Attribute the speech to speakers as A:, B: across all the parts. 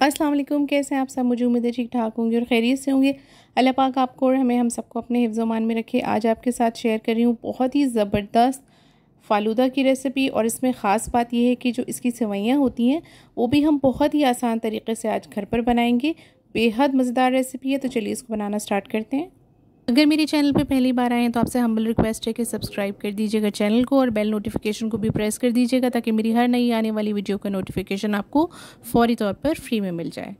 A: अस्सलाम वालेकुम। कैसे हैं आप सब? मुझे उम्मीद है ठीक ठाक होंगे और खैरियत से होंगे। अल्लाह पाक आपको और हमें हम सबको अपने हिफ्ज़-ओ-मान में रखे। आज आपके साथ शेयर कर रही हूँ बहुत ही ज़बरदस्त फ़ालूदा की रेसिपी। और इसमें ख़ास बात यह है कि जो इसकी सेवइयाँ होती हैं वो भी हम बहुत ही आसान तरीके से आज घर पर बनाएंगे। बेहद मज़ेदार रेसिपी है, तो चलिए इसको बनाना स्टार्ट करते हैं। अगर मेरे चैनल पे पहली बार आए हैं तो आपसे हम्बल रिक्वेस्ट है कि सब्सक्राइब कर दीजिएगा चैनल को और बेल नोटिफिकेशन को भी प्रेस कर दीजिएगा ताकि मेरी हर नई आने वाली वीडियो का नोटिफिकेशन आपको फ़ौरी तौर पर फ्री में मिल जाए।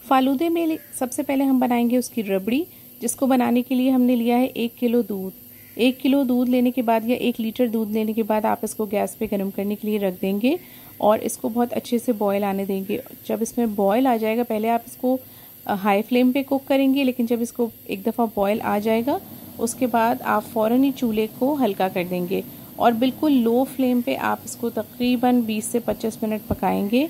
A: फ़ालूदे में सबसे पहले हम बनाएंगे उसकी रबड़ी, जिसको बनाने के लिए हमने लिया है 1 किलो दूध। 1 किलो दूध लेने के बाद या 1 लीटर दूध लेने के बाद आप इसको गैस पे गर्म करने के लिए रख देंगे और इसको बहुत अच्छे से बॉयल आने देंगे। जब इसमें बॉयल आ जाएगा, पहले आप इसको हाई फ्लेम पे कुक करेंगे, लेकिन जब इसको एक दफ़ा बॉयल आ जाएगा उसके बाद आप फ़ौरन ही चूल्हे को हल्का कर देंगे और बिल्कुल लो फ्लेम पे आप इसको तकरीबन 20 से 25 मिनट पकाएंगे,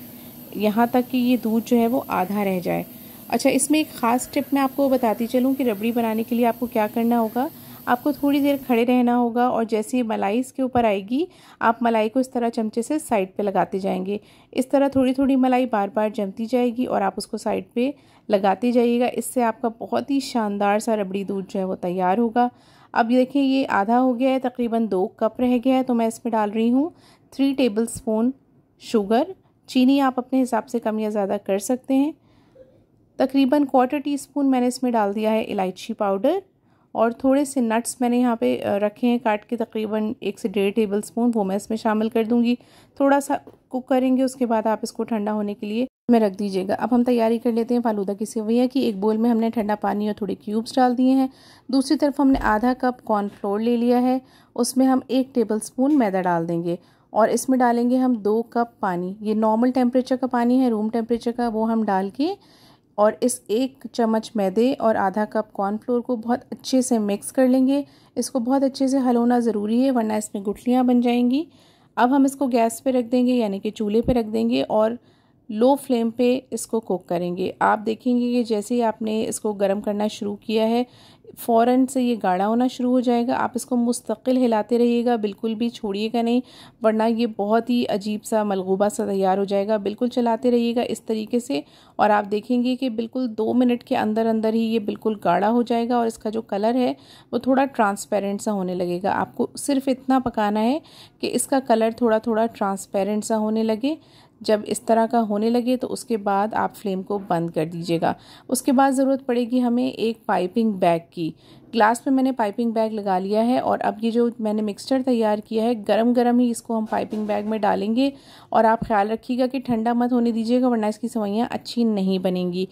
A: यहाँ तक कि ये दूध जो है वो आधा रह जाए। अच्छा, इसमें एक ख़ास टिप मैं आपको बताती चलूँ कि रबड़ी बनाने के लिए आपको क्या करना होगा। आपको थोड़ी देर खड़े रहना होगा और जैसे ही मलाई इसके ऊपर आएगी आप मलाई को इस तरह चमचे से साइड पे लगाते जाएंगे। इस तरह थोड़ी थोड़ी मलाई बार बार जमती जाएगी और आप उसको साइड पे लगाते जाइएगा। इससे आपका बहुत ही शानदार सा रबड़ी दूध जो है वो तैयार होगा। अब देखिए ये आधा हो गया है, तकरीबन 2 कप रह गया है, तो मैं इसमें डाल रही हूँ 3 टेबल स्पून शुगर। चीनी आप अपने हिसाब से कम या ज़्यादा कर सकते हैं। तकरीबन 1/4 टीस्पून मैंने इसमें डाल दिया है इलायची पाउडर और थोड़े से नट्स मैंने यहाँ पे रखे हैं काट के, तकरीबन 1 से 1.5 टेबल स्पून, वो मैं इसमें शामिल कर दूँगी। थोड़ा सा कुक करेंगे, उसके बाद आप इसको ठंडा होने के लिए में रख दीजिएगा। अब हम तैयारी कर लेते हैं फ़ालूदा की सेवइयाँ की। एक बोल में हमने ठंडा पानी और थोड़े क्यूब्स डाल दिए हैं। दूसरी तरफ हमने आधा कप कॉर्नफ्लोर ले लिया है, उसमें हम 1 टेबल स्पून मैदा डाल देंगे और इसमें डालेंगे हम 2 कप पानी। ये नॉर्मल टेम्परेचर का पानी है, रूम टेम्परेचर का, वो हम डाल के और इस 1 चम्मच मैदे और आधा कप कॉर्नफ्लोर को बहुत अच्छे से मिक्स कर लेंगे। इसको बहुत अच्छे से हलौना ज़रूरी है वरना इसमें गुठलियाँ बन जाएंगी। अब हम इसको गैस पे रख देंगे, यानी कि चूल्हे पे रख देंगे और लो फ्लेम पे इसको कुक करेंगे। आप देखेंगे कि जैसे ही आपने इसको गर्म करना शुरू किया है फ़ौरन से ये गाढ़ा होना शुरू हो जाएगा। आप इसको मुस्तकिल हिलाते रहिएगा, बिल्कुल भी छोड़िएगा नहीं, वरना ये बहुत ही अजीब सा मलगूबा सा तैयार हो जाएगा। बिल्कुल चलाते रहिएगा इस तरीके से और आप देखेंगे कि बिल्कुल 2 मिनट के अंदर अंदर ही ये बिल्कुल गाढ़ा हो जाएगा और इसका जो कलर है वो थोड़ा ट्रांसपेरेंट सा होने लगेगा। आपको सिर्फ इतना पकाना है कि इसका कलर थोड़ा थोड़ा ट्रांसपेरेंट सा होने लगे। जब इस तरह का होने लगे तो उसके बाद आप फ्लेम को बंद कर दीजिएगा। उसके बाद ज़रूरत पड़ेगी हमें एक पाइपिंग बैग की। ग्लास में मैंने पाइपिंग बैग लगा लिया है और अब ये जो मैंने मिक्सचर तैयार किया है गरम गरम ही इसको हम पाइपिंग बैग में डालेंगे और आप ख्याल रखिएगा कि ठंडा मत होने दीजिएगा वरना इसकी सेवइयाँ अच्छी नहीं बनेंगी।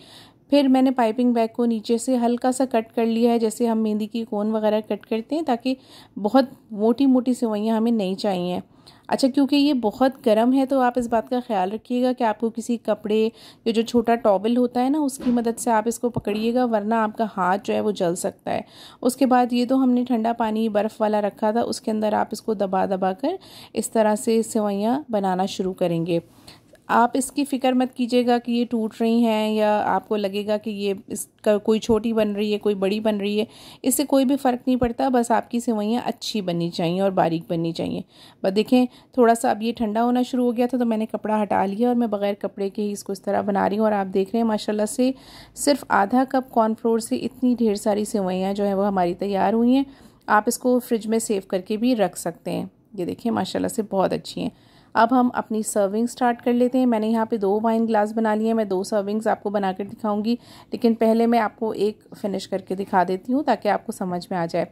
A: फिर मैंने पाइपिंग बैग को नीचे से हल्का सा कट कर लिया है, जैसे हम मेहंदी की कोन वगैरह कट करते हैं, ताकि बहुत मोटी मोटी सेवइयाँ हमें नहीं चाहिए। अच्छा, क्योंकि ये बहुत गर्म है तो आप इस बात का ख्याल रखिएगा कि आपको किसी कपड़े या जो छोटा टॉवल होता है ना उसकी मदद से आप इसको पकड़िएगा, वरना आपका हाथ जो है वो जल सकता है। उसके बाद ये तो हमने ठंडा पानी बर्फ़ वाला रखा था, उसके अंदर आप इसको दबा दबा कर इस तरह से सेवइयाँ बनाना शुरू करेंगे। आप इसकी फ़िक्र मत कीजिएगा कि ये टूट रही हैं या आपको लगेगा कि ये इसका कोई छोटी बन रही है कोई बड़ी बन रही है, इससे कोई भी फ़र्क नहीं पड़ता। बस आपकी सेवइयाँ अच्छी बननी चाहिए और बारीक बननी चाहिए। बस देखें थोड़ा सा अब ये ठंडा होना शुरू हो गया था तो मैंने कपड़ा हटा लिया और मैं बग़ैर कपड़े के ही इसको इस तरह बना रही हूँ। और आप देख रहे हैं माशाल्लाह से सिर्फ आधा कप कॉर्नफ्लोर से इतनी ढेर सारी सेवइयाँ जो हैं वो हमारी तैयार हुई हैं। आप इसको फ्रिज में सेव करके भी रख सकते हैं। ये देखिए माशाल्लाह से बहुत अच्छी हैं। अब हम अपनी सर्विंग स्टार्ट कर लेते हैं। मैंने यहाँ पे 2 वाइन ग्लास बना लिए हैं। मैं 2 सर्विंग्स आपको बनाकर दिखाऊंगी, लेकिन पहले मैं आपको एक फिनिश करके दिखा देती हूँ ताकि आपको समझ में आ जाए।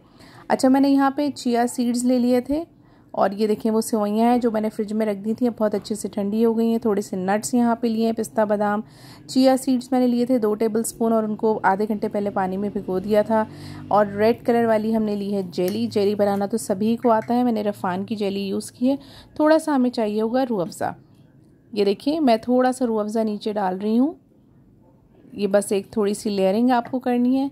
A: अच्छा, मैंने यहाँ पे चिया सीड्स ले लिए थे और ये देखें वो सेवइयाँ हैं जो मैंने फ्रिज में रख दी थी, अब बहुत अच्छे से ठंडी हो गई हैं। थोड़े से नट्स यहाँ पे लिए हैं, पिस्ता बादाम। चिया सीड्स मैंने लिए थे 2 टेबल स्पून और उनको आधे घंटे पहले पानी में भिगो दिया था। और रेड कलर वाली हमने ली है जेली। जेली बनाना तो सभी को आता है, मैंने रफ़ान की जेली यूज़ की है। थोड़ा सा हमें चाहिए होगा रूह अफ़ज़ा। ये देखिए मैं थोड़ा सा रूह अफ़ज़ा नीचे डाल रही हूँ। ये बस एक थोड़ी सी लेयरिंग आपको करनी है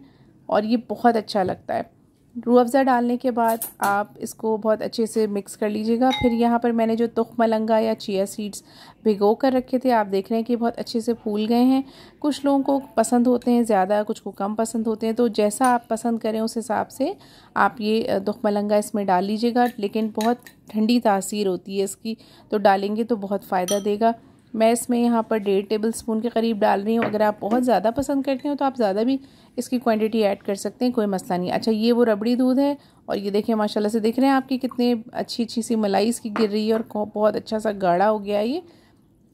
A: और ये बहुत अच्छा लगता है। रूह अफ़ज़ा डालने के बाद आप इसको बहुत अच्छे से मिक्स कर लीजिएगा। फिर यहाँ पर मैंने जो तुख मलंगा या चिया सीड्स भिगो कर रखे थे, आप देख रहे हैं कि बहुत अच्छे से फूल गए हैं। कुछ लोगों को पसंद होते हैं ज़्यादा, कुछ को कम पसंद होते हैं, तो जैसा आप पसंद करें उस हिसाब से आप ये तुख मलंगा इसमें डाल लीजिएगा। लेकिन बहुत ठंडी तासीर होती है इसकी, तो डालेंगे तो बहुत फ़ायदा देगा। मैं इसमें यहाँ पर 1.5 टेबल स्पून के करीब डाल रही हूँ। अगर आप बहुत ज़्यादा पसंद करते हो तो आप ज़्यादा भी इसकी क्वांटिटी ऐड कर सकते हैं, कोई मसला नहीं। अच्छा, ये वो रबड़ी दूध है और ये देखिए माशाल्लाह से देख रहे हैं आपकी कितने अच्छी अच्छी सी मलाई इसकी गिर रही है और बहुत अच्छा सा गाढ़ा हो गया है ये।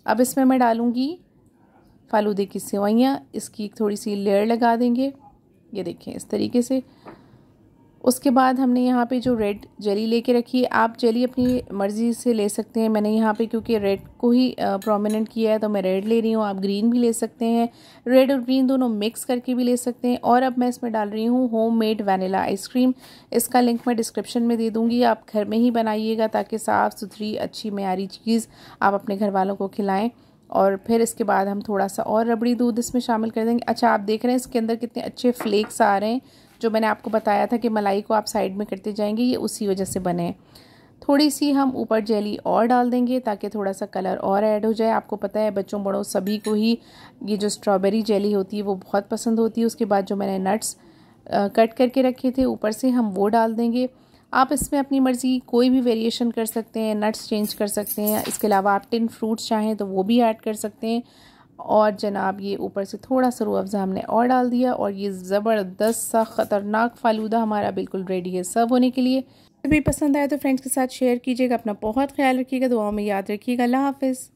A: अब इसमें मैं डालूँगी फालूदे की सेवइयाँ, इसकी थोड़ी सी लेयर लगा देंगे, ये देखें इस तरीके से। उसके बाद हमने यहाँ पे जो रेड जेली लेके रखी है, आप जेली अपनी मर्ज़ी से ले सकते हैं। मैंने यहाँ पे क्योंकि रेड को ही प्रोमिनेंट किया है तो मैं रेड ले रही हूँ। आप ग्रीन भी ले सकते हैं, रेड और ग्रीन दोनों मिक्स करके भी ले सकते हैं। और अब मैं इसमें डाल रही हूँ होममेड वैनिला आइसक्रीम। इसका लिंक मैं डिस्क्रिप्शन में दे दूँगी, आप घर में ही बनाइएगा ताकि साफ़ सुथरी अच्छी मेयारी चीज़ आप अपने घर वालों को खिलाएँ। और फिर इसके बाद हम थोड़ा सा और रबड़ी दूध इसमें शामिल कर देंगे। अच्छा, आप देख रहे हैं इसके अंदर कितने अच्छे फ्लेक्स आ रहे हैं, जो मैंने आपको बताया था कि मलाई को आप साइड में करते जाएंगे, ये उसी वजह से बने हैं। थोड़ी सी हम ऊपर जेली और डाल देंगे ताकि थोड़ा सा कलर और ऐड हो जाए। आपको पता है बच्चों बड़ों सभी को ही ये जो स्ट्रॉबेरी जेली होती है वो बहुत पसंद होती है। उसके बाद जो मैंने नट्स कट करके रखे थे ऊपर से हम वो डाल देंगे। आप इसमें अपनी मर्ज़ी कोई भी वेरिएशन कर सकते हैं, नट्स चेंज कर सकते हैं। इसके अलावा आप टिन फ्रूट्स चाहें तो वो भी ऐड कर सकते हैं। और जनाब ये ऊपर से थोड़ा सा रूह अफ़ज़ा हमने और डाल दिया और ये ज़बरदस्त सा ख़तरनाक फ़ालूदा हमारा बिल्कुल रेडी है सर्व होने के लिए। भी पसंद आए तो फ्रेंड्स के साथ शेयर कीजिएगा। अपना बहुत ख्याल रखिएगा, दुआओं में याद रखिएगा। अल्लाह हाफ़िज़।